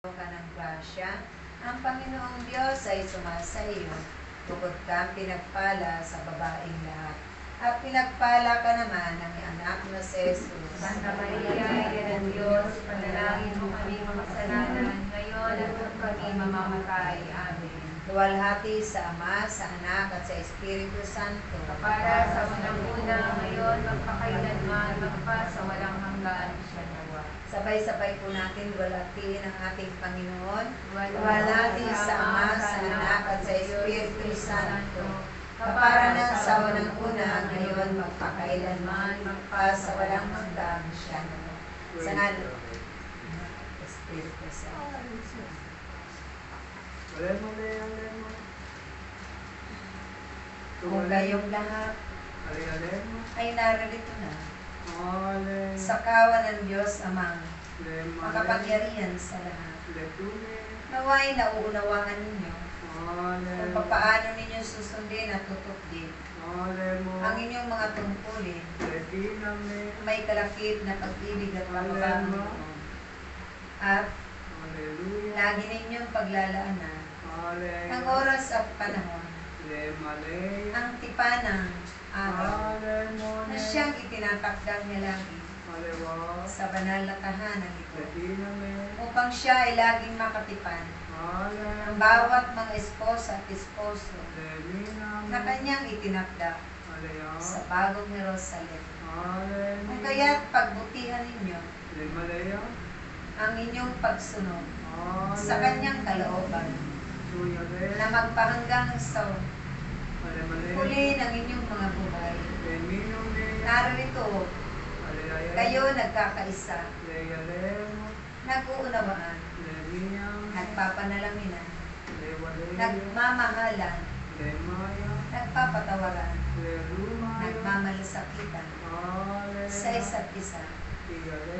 ka ng grasya. Ang Panginoong Diyos ay sumasa iyo. Bukod kang pinagpala sa babaeng lahat. At pinagpala ka naman ng anak na si Jesus. Santa Maria, Ina ng Diyos, panalangin mo kami mga kasalanan, ngayon at kung kami mamamatay. Amen. Luwalhati sa Ama, sa Anak, at sa Espiritu Santo. Para sa unang-una, ngayon, magpakailanman, magpa sa walang hanggan. Siya nawa. Sabay-sabay po natin luwalhatiin ang ating Panginoon. Luwalhati sa Ama, sa Anak, at sa Espiritu Santo. Kapara na sa unang-una, ngayon, magpakailanman, magpa sa walang hanggan. Siya nawa. Sa ngalan ng Espiritu Santo. Kung kayong lahat ay naririto na sa kawan ng Diyos Amang makapangyarihan sa lahat. Naway nauunawaan ninyo kung paano ninyo susundin at tutukdin ang inyong mga tungkulin, may kalakip na pag-ibig at pagmamahal, at lagi ninyong paglalaanan ang oras at panahon, ang tipanang araw na siyang itinatakdang niya lagi sa banal na tahanan ito, upang siya ay laging makatipan ang bawat mga esposa at esposo na kanyang itinakda sa bagong Jerusalem. Kung kaya't pagbutihan ninyo ang inyong pagsunod sa kanyang kalooban, na magpahanggang sa huli ng inyong mga buhay. Narito, kayo nagkakaisa, nag-uunawaan, nagpapanalangin, nagmamahalan, nagpapatawaran, nagmamalasakitan sa isa't isa.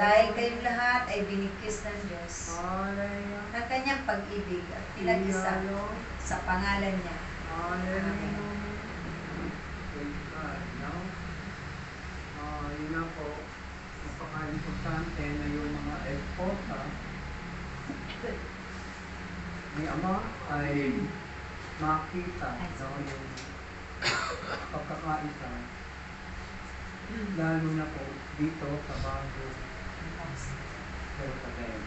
Dahil kayong lahat ay binigkis ng Diyos ng kanyang pag-ibig at pinag-isa sa pangalan niya. Amen. Yun na po, napaka-importante na yung mga esposa ni Ama ay makita yung pagkakaisa, lalo na po dito sa bago Jerusalem.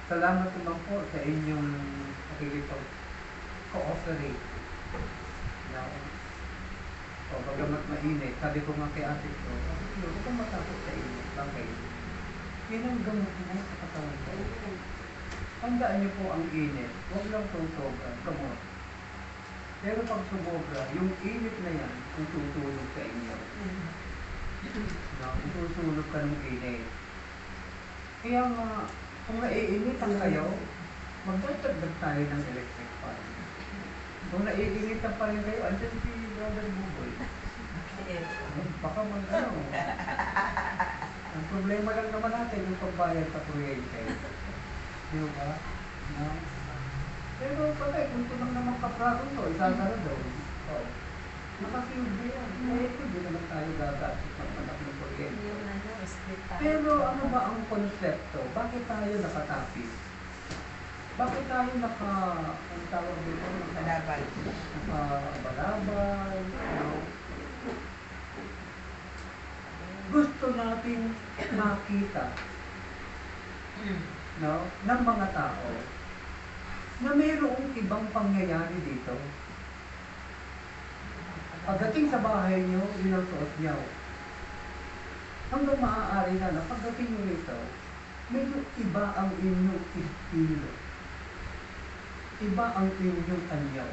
Salamat naman po sa inyong pakikipag-cooperate. O, bagamat mainit, sabi ko nga kay ate ko, huwag kang matakot sa init. Bakit? Yan ang gamot niya sa katawan ko. Tandaan niyo po ang init, huwag lang itong sobra, gamot. Pero pag sumobra, yung init na yan, kung tutulog sa inyo. Kung tutulog ka ng init. Kaya nga, kung naiinitan kayo, magdadagdag tayo ng electric fan. Kung naiinitan pa rin kayo, andyan si Brother Buboy. Baka mag-ano. Ang problema lang naman natin yung pagbayad sa kuryente. Di ba? No? Pero patay, kung ito lang naman kapraso to, isasara daw. Oo. Nakasiyubi yan. Eh, hindi naman tayo gagastos ng anak ng kuryente. Pero ano ba ang konsepto? Bakit tayo nakatapis? Bakit tayo ang tawag dito? Nakabalabal. Gusto natin makita ng mga tao na mayroong ibang pangyayari dito. Pagdating sa bahay niyo, yun ang suot niyo. Hanggang maaari na pagdating niyo rito, medyo iba ang inyong estilo. Iba ang inyong anyaw.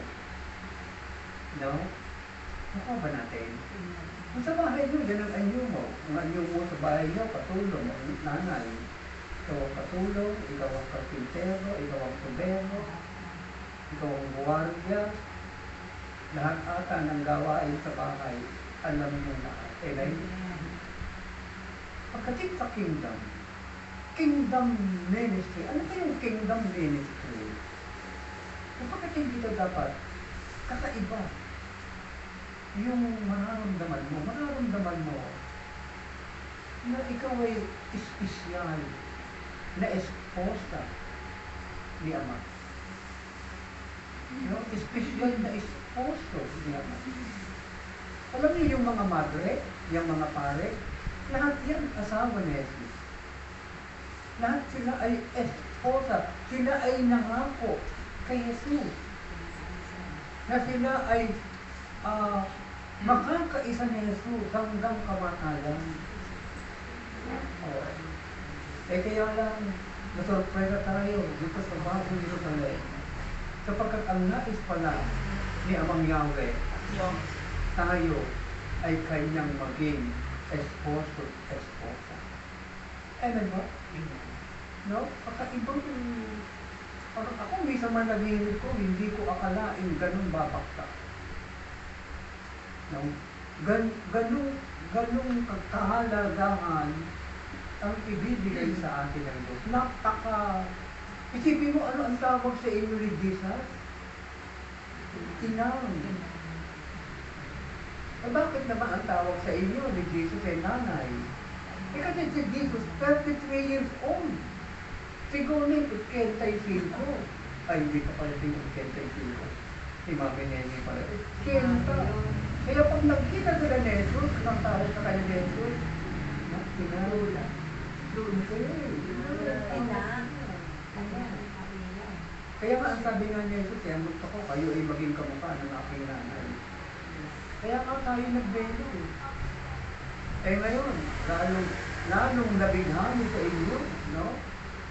No? Nakuha ba natin? Kung sa bahay niyo, yan ang anyo mo. Ang anyo mo sa bahay niyo, katulong, nanay. Ikaw ang katulong, ikaw ang karpintero, ikaw ang tubero, ikaw ang buwarya. Lahat ata ng gawain sa bahay, alam niyo na. Okay? Pagdating sa kingdom ministry, ano ba yung kingdom ministry? Kapag dito dapat, kakaiba. Yung mararamdaman mo na ikaw ay espesyal na esposa ni Ama. No? Espesyal na esposo ni Ama. Alam niyo yung mga madre, yung mga pare, lahat yan asawa ni Jesus. Lahat sila ay esposa, sila ay nangako kay Jesus. Na sila ay makakaisa ni Jesus hanggang kamatayan. Kaya lang, nasurpresa tayo dito sa bagong Jerusalem. Sapagkat ang nais pala ni Amang Yahweh, tayo ay kanyang maging esposo, esposa. Amen ba? No? Kakaibang, parang ako minsan man nagihinig ko, hindi ko akalain ganun babakta. No? Ganung kahalagahan ang ibibigay sa atin ng Diyos. Isipin mo ano ang tawag sa inyo ni Jesus? Inang. Bakit naman ang tawag sa inyo ni Jesus ay nanay? Kasi si Jesus, 33 years old. Siguro na 85. Ay, hindi ka pala tingin 85. Si Mami Nene pala. 80. Kaya pag nagkita sila ni Jesus, ang tawag sa kanya ni Jesus, Lula. Kaya nga ang sabi nga ni Jesus, gusto ko kayo ay maging kamukha ng aking nanay. Kaya nga tayo nagbelo. Ngayon, lalong nabighani sa inyo, no?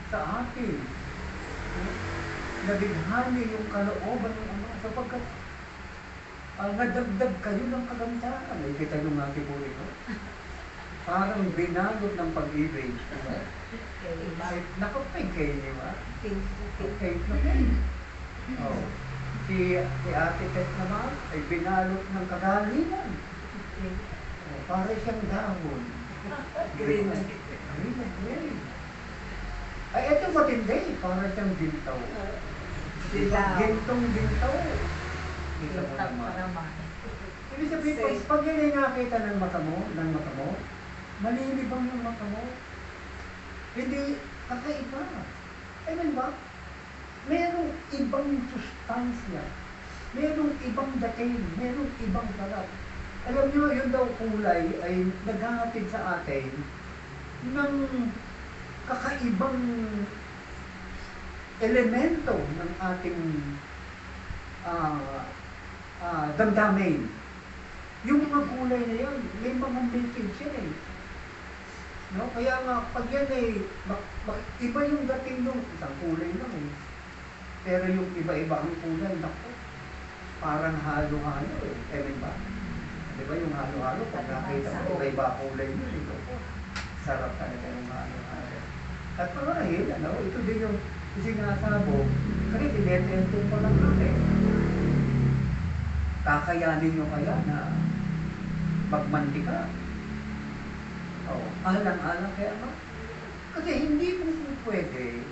Sa atin. Nabighani yung kalooban ng Ama sapagkat nadagdag kayo ng kagandahan. Ay, kita nung natin po rin, no? Parang binalot ng pag-ibig. Nakapay kayo, di ba? Okay, okay. Oh. Si Ate Tess naman ay binalot ng kagalingan. Oh, para siyang dahon. Green. Green. Ay, ito matindi. Para siyang gintaw. Gintong gintaw. Kita mo naman. Ibig sabihin, pag yan ay nakita ng mata mo, malilibang yung mata mo. Hindi kakaiba. Amen ba? Merong ibang sustansya. Merong ibang dating. Merong ibang sarap. Alam nyo, yun daw kulay ay naghahatid sa atin ng kakaibang elemento ng ating damdamin. Yung mga kulay na yan, may mga message yan eh. No? Kaya nga, pag yan eh, iba yung dating ng isang kulay lang eh. Pero yung iba-iba ang kulay, naku, parang halo-halo eh. Amen ba? Di ba yung halo-halo, pag nakita mo, iba-iba kulay mo ito. Sarap talaga yung halo-halo. At marahil, ito din yung sinasabog, kasi tinetento pa lang natin. Kakayanin nyo kaya na magmantika. Alang-alang kaya ba? Kasi hindi po pwede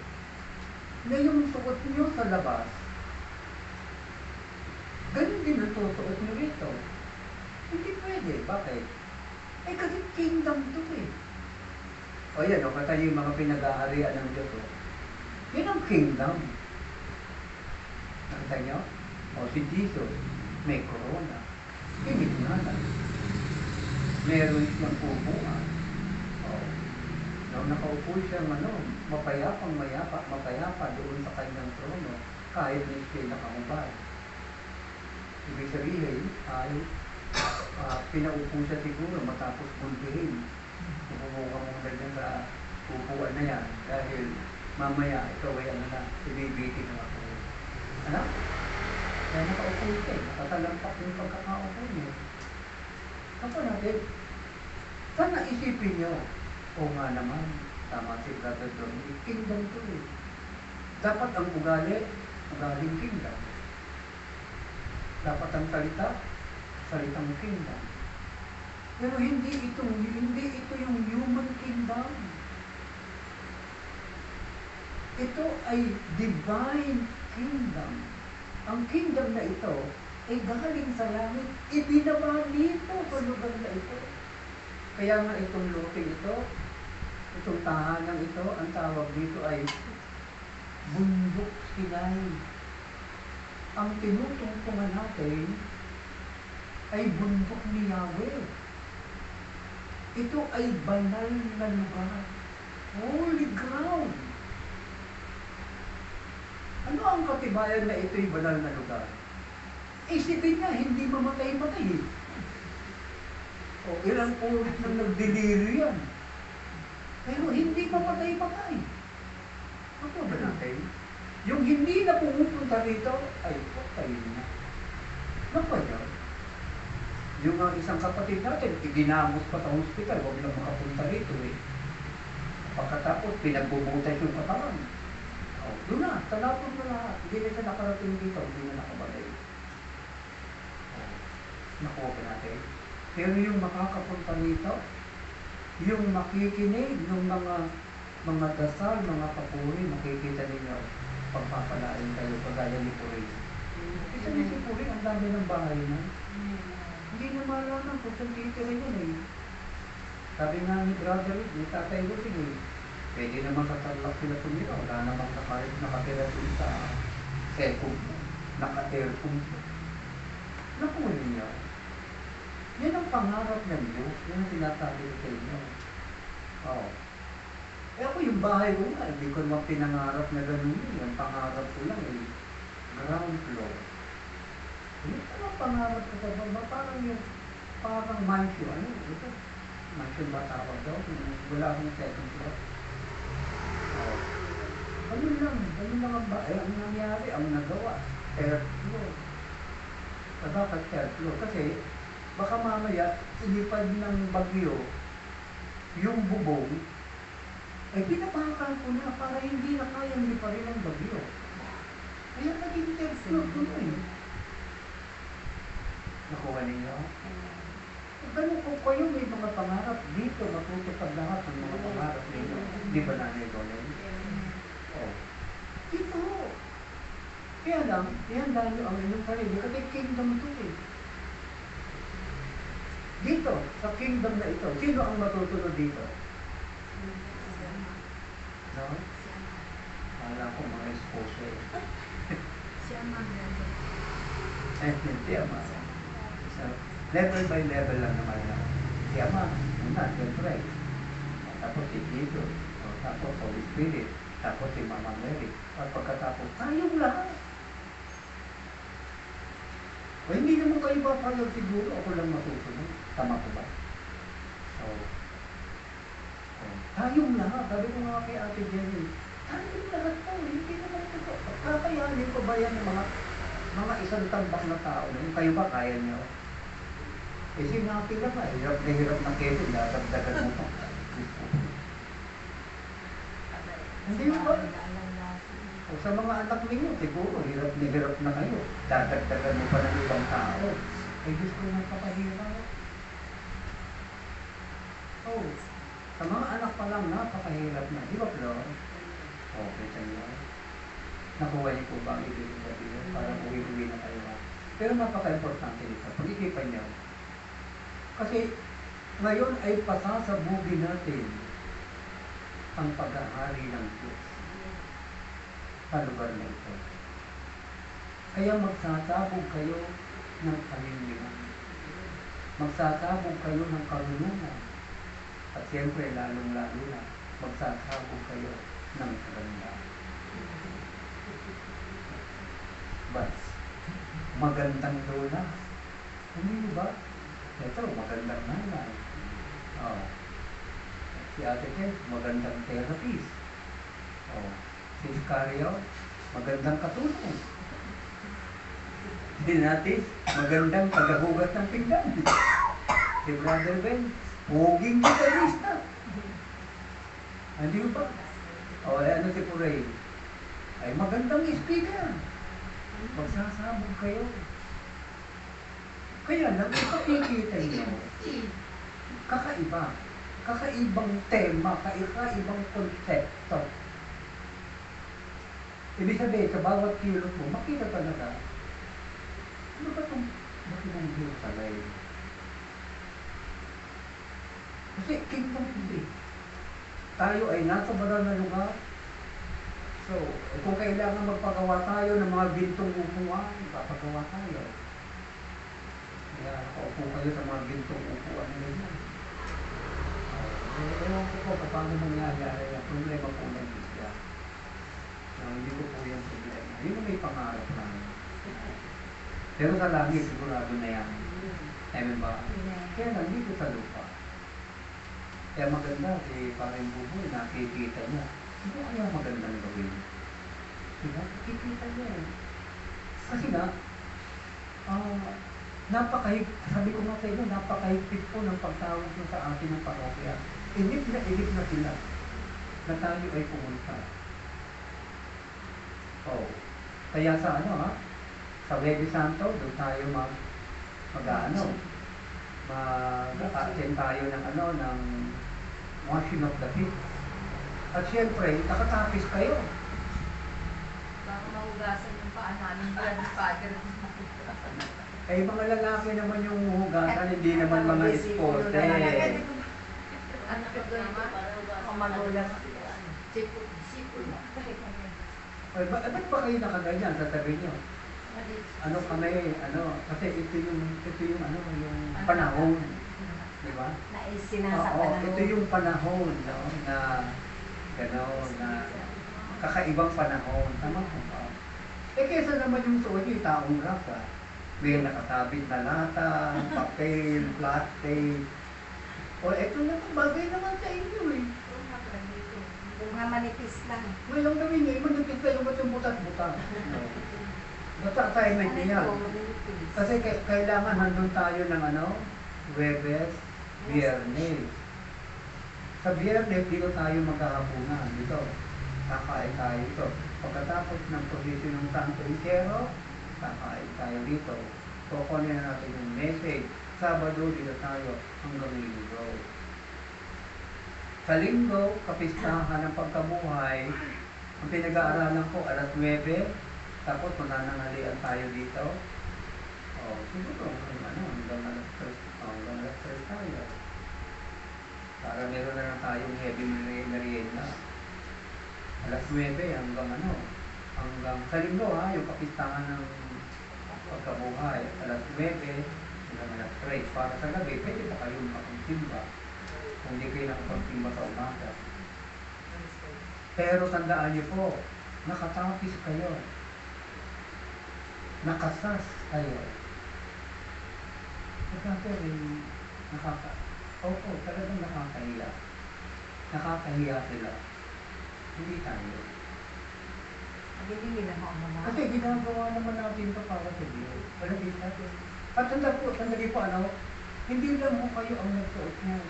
na yung suot nyo sa labas, ganun din ang suot nyo rito. Hindi pwede. Bakit? Kasi kingdom to eh. Yan, katayo yung mga pinag-aarian ng Diyos. Yan ang kingdom. Nakita nyo? Si Jesus, may corona. Kinit nga lang. Meron siyang upuan. Nakaupo siya mapayapa doon sa kanyang trono kahit na siya nakahubad. Ibig sabihin ay pinaupo siya siguro matapos buntihin. Pumuka mo ganyan sa upuan na yan dahil mamaya ikaw ay ibibiti ng ako. Kaya nakaupo siya, nakatalampak yung pagkakaupo niya. Kapag natin, sana isipin niyo, nga naman, tama si Brother Dominic, kingdom to eh. Dapat ang ugaling kingdom. Dapat ang salitang kingdom. Pero hindi ito yung human kingdom. Ito ay divine kingdom. Ang kingdom na ito ay galing sa langit, ibinaba dito sa lugar na ito. Kaya nga itong luting ito, Itong tahanang ito, ang tawag dito ay bundok Sinai. Ang tinutungtungan natin ay bundok ni Yahweh. Ito ay banal na lugar. Holy ground. Ano ang katibayan na ito'y banal na lugar? Isipin niya, hindi mamatay-matay eh. O ilang ulit nang nagdeliri yan. Pero hindi mamatay-matay. Ano ba natin? Yung hindi na pumupunta rito, ay patay na. Ano ba yan? Yung isang kapatid natin, iginamos pa sa hospital, huwag na makapunta rito eh. Pagkatapos, pinagbubutas yung katawan. O, doon na, talapon na lahat. Hindi na siya nakarating dito, hindi na nakabalay. Nakuha pa natin. Pero yung makakapunta rito, yung makikinig ng mga dasal, mga papuri, makikita ninyo, pagpapalain kayo, kagaya ni Puri. Isa ni si Puri, ang dami ng bahay na. Hindi na malaman kung saan titira yun eh. Sabi nga ni Brother, ni Tatay Rusing eh, pwede naman sa Tarlac sila tumira, wala namang nakatira dun sa second, naka-aircon. Nakuha niyo. Yan ang pangarap ng Diyos, yan ang sinasabi ko sa inyo. Oo. Eh ako yung bahay ko nga, hindi ko naman pinangarap na gano'n yun. Ang pangarap ko lang eh, ground floor. Yung anong pangarap ko sa baba, parang mansion. Ano? Ito, mansion ba tawag daw? Wala akong second floor. Oo. Ganun lang ang bahay. Ang nangyari, ang nagawa, third floor. Bakit third floor? Kasi, baka mamaya, inipad ng bagyo, yung bubong, ay pinapakan ko na para hindi na kayang liparin ng bagyo. Kaya naging third floor ko na eh. Nakuha ninyo? Ganun kung kayo may mga pangarap dito, matutupad lahat ng mga pangarap ninyo. Di ba Nanay Donel? Oo. Dito. Kaya lang, ihanda nyo ang inyong sarili kasi kingdom to eh. Dito, sa kingdom na ito, sino ang matutunod dito? No? Wala ko mga esposo eh. Siya Si Ama. So, level by level lang naman yan. Si Ama, una, siyempre. Tapos si Jesus. Tapos Holy Spirit. Tapos si Mama Mary. At pagkatapos, tayong lahat. O hindi naman kayo papayag siguro, ako lang matutunod. Tama ko ba? Tayong lahat. Sabi ko nga kay Ate Jenny, tayong lahat po. Hindi naman ito. Kakayanin ko ba yan ng mga isang tambak na tao na yung kayo ba kaya niyo? Eh sinabi lang nga, hirap na hirap na Kevin, dadagdagan mo pa. Hindi ba? O sa mga anak ninyo, siguro, hirap na kayo. Dadagdagan mo pa ng ibang tao. Ay, Diyos ko napakahirap. Oh, sa mga anak pa lang, napakahirap na. Di ba, Flor? Okay, sa inyo. Nakuha niyo po ba ang ibig sabihin? Parang uwi-uwi na kayo. Pero napaka-importante nito. Pag-ikipan niyo. Kasi ngayon ay pasasabugin natin ang pag-ahari ng Diyos sa lugar na ito. Kaya magsasabog kayo ng kalinlingan. Magsasabog kayo ng karunungan. At siyempre, lalong-lalo na, magsasabog kayo ng kagandahan. But, magandang lola. Ano ba? Ito, magandang nanay. Oh. Si Ate Ken, magandang therapist. Oh. Si Scario, magandang katulong. Si Natis, magandang tagahugas ng pinggan. Si Brother Ben, huging gitarista. Hindi ba? O, ano si Puray? Ay, magandang speaker. Magsasabog kayo. Kaya lang, kapikita nyo, kakaiba. Kakaibang tema, kakaibang konsepto. Ibig sabihin, sa bawat kilot mo, makita talaga, ano ba itong bakit Jerusalem? Kasi kingdom hindi. tayo ay nasa banal na lugar. So, kung kailangan magpagawa tayo ng mga gintong upuan, papagawa tayo. Kaya nakaupo kayo sa mga gintong upuan nila. Ewan ko po paano mangyayari ang problema po ng Biblia. Hindi ko po yung problema. Yun ang may pangarap namin. Pero sa langit, sigurado na yan. Amen ba? Kaya lang dito sa lupa. Kaya maganda, parang buboy, nakikita niya. Ano kaya magandang gawin? Diba? Nakikita niya eh. Kasi nga, sabi ko nga sa inyo, napakahigpit po ng pagtawag nyo sa atin ng parokya. Inip na sila na tayo ay pumunta. Oh. Kaya sa sa Webis Santo, doon tayo mag-attend tayo ng washing of the feet. At syempre, nakatapis kayo. Baka mahugasan yung paa namin Father. Eh, mga lalaki naman yung hugasan, hindi naman mga espote. Ano ko doon Kung magulang. Sipon. Ay, ba't ba kayo nakaganyan sa tabi nyo? Kasi ito yung panahon. Di ba? Oo, ito yung panahon, no? Na kakaibang panahon. Tama ko ba? Eh, kesa naman yung suot nyo, taong raka. May nakatabit na lata, papel, plastic. O, eto naman, bagay naman sa inyo eh. Mga manipis lang. May lang gawin nyo, manipis kayo ba't yung butas-butas? Basta assignment niya. Kasi kailangan nandun tayo ng Webes, Biyernes. Sa Biyernes, dito tayo maghahapunan. Dito, kakain tayo dito. Pagkatapos ng posisyon ng Santo Entero, kakain tayo dito. Kukunin na natin yung message. Sabado, dito tayo hanggang Linggo. Sa Linggo, kapistahan ng pagkabuhay, ang pinag-aaralan ko, alas 9, tapos mananangalian tayo dito. Siguro, hanggang alas 3 tayo. Para meron na lang tayong heavy merienda. Alas 9 hanggang sa Linggo yung kapistahan ng pagkabuhay. Alas 9 hanggang alas 3. Para sa gabi, pwede pa kayo makapagtimba. Kung hindi kayo nakapagtimba sa umaga. Pero tandaan niyo po, nakatapis kayo. Nakasas kayo. Opo, talagang nakakahiya. Nakakahiya sila. Hindi tayo. Hindi nila mga. Kasi ginagawa naman natin ito para sa Diyos. Palagay natin. At sandali po, hindi lang mo kayo ang nagsuot niyan.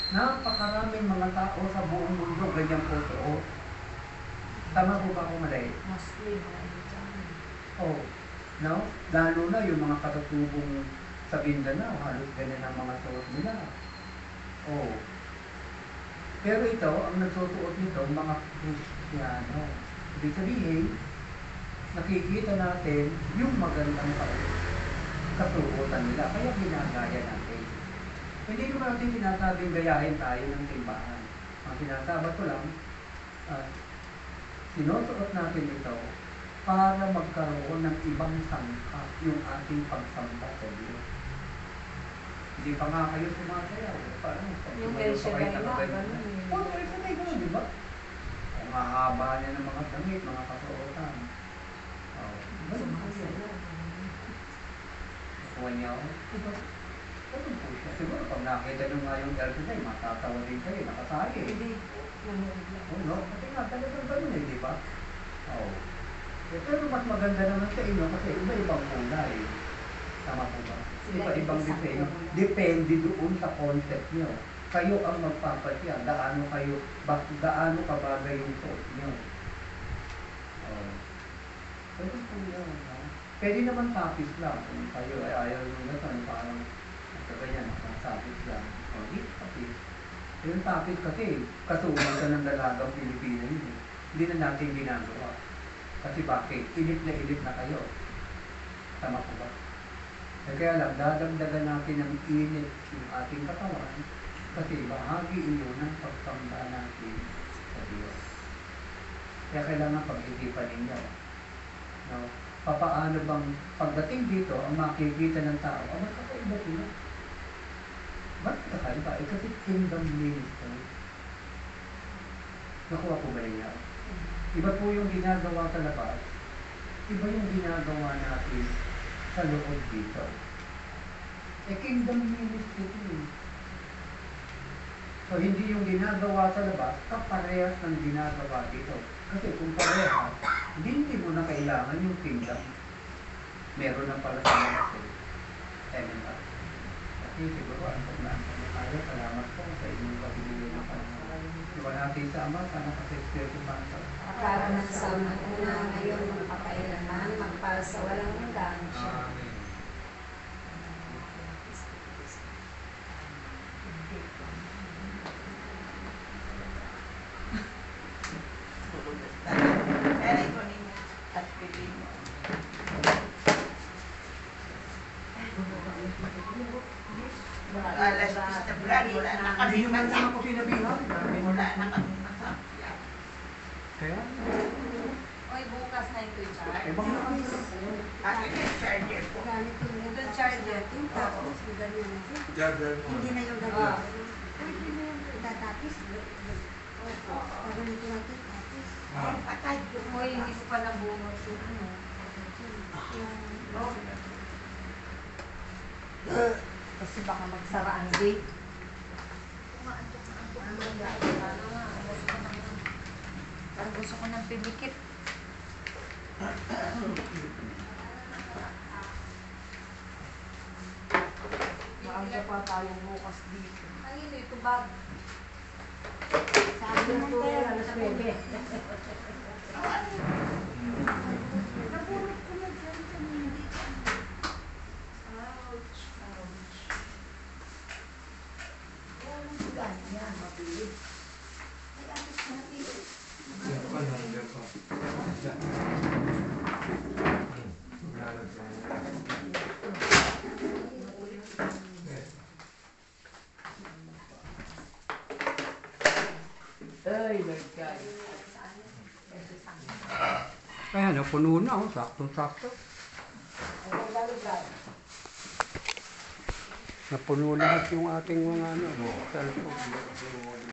Napakaraming mga tao sa buong mundo ganyan po suot. Tama po ba ako mali? Mostly, Oh, no? Lalo na yung mga katutubong sa Mindanao, halos ganyan ang mga suot nila. Oh. Pero ito, ang nagsusuot nito, mga Kristiyano. Ibig sabihin, nakikita natin yung magandang kasuotan nila. Kaya ginagaya natin. Hindi ko natin sinasabing gayahin tayo ng simbahan. Ang sinasabat ko lang, sinusuot natin ito para magkaroon ng ibang sangka yung ating pagsamba sa Diyos. Hindi pa nga kayo sumasayaw. Parang yung mention na gano'n. Oo, mention na gano'n, di ba? Ang hahaba niya ng mga damit, mga kasuotan. Ganun po siya. Nakuha niya ako. Ganun po siya. Siguro pag nakita nyo nga yung LTD, matatawa din kayo, nakasali. Hindi. Oo, no? Kasi nga talagang ganun di ba? Oo. Pero mas maganda naman sa inyo kasi iba-ibang kulay. Tama po ba? Iba-ibang disenyo. Depende doon sa concept nyo. Kayo ang magpapasya. Gaano kabagay yung suot nyo. Pwede po yan. Pwede naman tapis lang. Kung kayo ay ayaw nyo na ito, parang ganyan, nakasapis lang. Hindi tapis. Yung tapis kasi, kasuman ka ng dalagang Pilipino yun. Hindi na natin ginagawa. Kasi bakit? Inip na kayo. Tama po ba? Kaya lang, dadagdagan natin ng init yung ating katawan Kasi bahagi iyon ng pagtamba natin sa Diyos. Kaya kailangan pag-isipan ninyo. No? Papaano bang pagdating dito, ang makikita ng tao, ba't kakaiba sila? Ba't kakaiba? Kasi kingdom ministry. Nakuha po ba niya? Iba po yung ginagawa sa labas, iba yung ginagawa natin sa loob dito. Kingdom ministry ito. So, hindi yung ginagawa sa labas, kaparehas ng ginagawa dito. Kasi kung parehas, hindi mo na kailangan yung kingdom. Meron na pala sa labas eh. Amen ba? Kasi siguro, ang paglaan ko na tayo, salamat po sa inyong pagiging ng panahon. Diba natin sa Ama, sana kasi Espiritu Santo. Para sa una ngayon, magpakailanman, magpasa walang hanggan siya. Alas 10 na brad, wala na kami Hindi naman masakyan. ako pinabihan. Wala na kami masakyan. Kaya, Oy, bukas na ito yung charge. ibang naman. Ate, may charger po. Ito yung charger. Tapos, ganyan na siya. Jagger mo. Hindi na yung ganyan. Hindi na yung itatapis. Ganito natin, tapis. Ay, patay po. Hoy, hindi ko pa nabunot yung ano. Kasi baka magsara ang gate. Parang gusto ko ng pibikit. Maaga pa tayo bukas dito. Ay, ito bag. Sabi ng tayo, alas 9. Nabulot ko na dyan sa hindi. Ouch, ouch. Ganyan, mabilis. Ay, alas natin. Diyan pa, nandiyan pa. Maglalagay. Ay, my God. Kaya napuno na, oh, saktong-sakto. Napuno lahat yung ating mga cellphone.